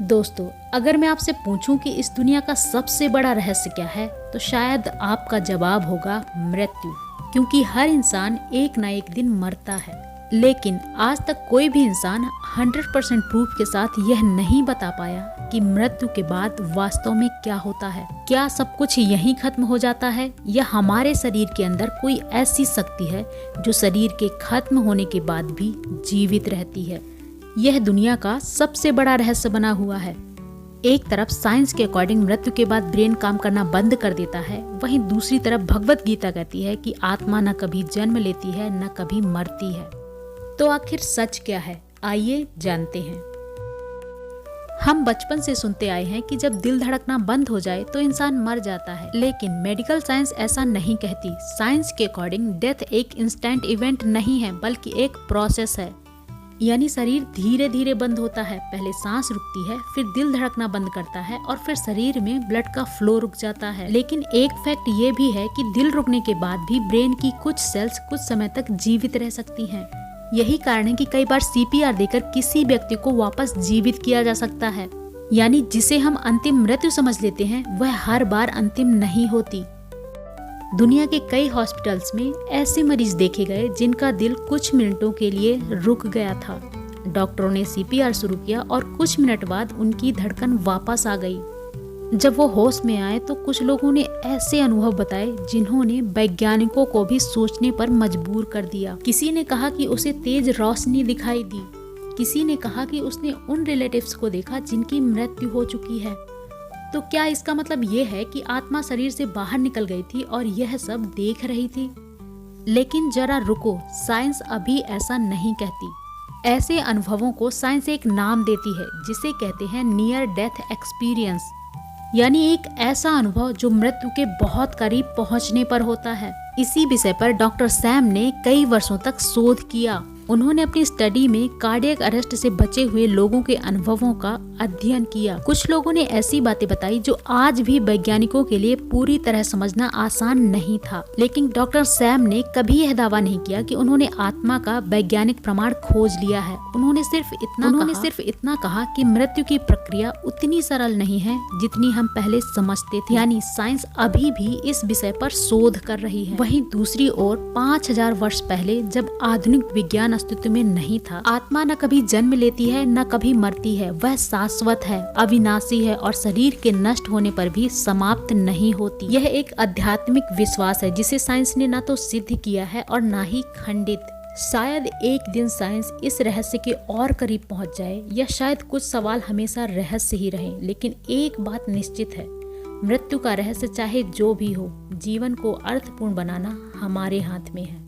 दोस्तों, अगर मैं आपसे पूछूं कि इस दुनिया का सबसे बड़ा रहस्य क्या है, तो शायद आपका जवाब होगा मृत्यु। क्योंकि हर इंसान एक ना एक दिन मरता है, लेकिन आज तक कोई भी इंसान 100% प्रूफ के साथ यह नहीं बता पाया कि मृत्यु के बाद वास्तव में क्या होता है। क्या सब कुछ यहीं खत्म हो जाता है, या हमारे शरीर के अंदर कोई ऐसी शक्ति है जो शरीर के खत्म होने के बाद भी जीवित रहती है। यह दुनिया का सबसे बड़ा रहस्य बना हुआ है। एक तरफ साइंस के अकॉर्डिंग मृत्यु के बाद ब्रेन काम करना बंद कर देता है, वहीं दूसरी तरफ भगवत गीता कहती है कि आत्मा न कभी जन्म लेती है न कभी मरती है। तो आखिर सच क्या है, आइए जानते हैं। हम बचपन से सुनते आए हैं कि जब दिल धड़कना बंद हो जाए तो इंसान मर जाता है, लेकिन मेडिकल साइंस ऐसा नहीं कहती। साइंस के अकॉर्डिंग डेथ एक इंस्टेंट इवेंट नहीं है, बल्कि एक प्रोसेस है। यानी शरीर धीरे धीरे बंद होता है। पहले सांस रुकती है, फिर दिल धड़कना बंद करता है और फिर शरीर में ब्लड का फ्लो रुक जाता है। लेकिन एक फैक्ट ये भी है कि दिल रुकने के बाद भी ब्रेन की कुछ सेल्स कुछ समय तक जीवित रह सकती हैं। यही कारण है कि कई बार सीपीआर देकर किसी व्यक्ति को वापस जीवित किया जा सकता है। यानी जिसे हम अंतिम मृत्यु समझ लेते हैं, वह हर बार अंतिम नहीं होती। दुनिया के कई हॉस्पिटल्स में ऐसे मरीज देखे गए जिनका दिल कुछ मिनटों के लिए रुक गया था। डॉक्टरों ने सीपीआर शुरू किया और कुछ मिनट बाद उनकी धड़कन वापस आ गई। जब वो होश में आए तो कुछ लोगों ने ऐसे अनुभव बताए जिन्होंने वैज्ञानिकों को भी सोचने पर मजबूर कर दिया। किसी ने कहा कि उसे तेज रोशनी दिखाई दी, किसी ने कहा कि उसने उन रिलेटिव्स को देखा जिनकी मृत्यु हो चुकी है। तो क्या इसका मतलब ये है कि आत्मा शरीर से बाहर निकल गई थी और यह सब देख रही थी? लेकिन जरा रुको, साइंस अभी ऐसा नहीं कहती। ऐसे अनुभवों को साइंस एक नाम देती है जिसे कहते हैं नियर डेथ एक्सपीरियंस, यानी एक ऐसा अनुभव जो मृत्यु के बहुत करीब पहुंचने पर होता है। इसी विषय पर डॉक्टर सैम ने कई वर्षों तक शोध किया। उन्होंने अपनी स्टडी में कार्डियक अरेस्ट से बचे हुए लोगों के अनुभवों का अध्ययन किया। कुछ लोगों ने ऐसी बातें बताई जो आज भी वैज्ञानिकों के लिए पूरी तरह समझना आसान नहीं था। लेकिन डॉक्टर सैम ने कभी यह दावा नहीं किया कि उन्होंने आत्मा का वैज्ञानिक प्रमाण खोज लिया है। उन्होंने सिर्फ इतना कहा कि मृत्यु की प्रक्रिया उतनी सरल नहीं है जितनी हम पहले समझते थे। यानी साइंस अभी भी इस विषय पर शोध कर रही है। वहीं दूसरी ओर 5000 वर्ष पहले, जब आधुनिक विज्ञान अस्तित्व में नहीं था, आत्मा न कभी जन्म लेती है न कभी मरती है। वह शाश्वत है, अविनाशी है और शरीर के नष्ट होने पर भी समाप्त नहीं होती। यह एक आध्यात्मिक विश्वास है जिसे साइंस ने न तो सिद्ध किया है और न ही खंडित। शायद एक दिन साइंस इस रहस्य के और करीब पहुंच जाए, या शायद कुछ सवाल हमेशा रहस्य ही रहे। लेकिन एक बात निश्चित है, मृत्यु का रहस्य चाहे जो भी हो, जीवन को अर्थपूर्ण बनाना हमारे हाथ में है।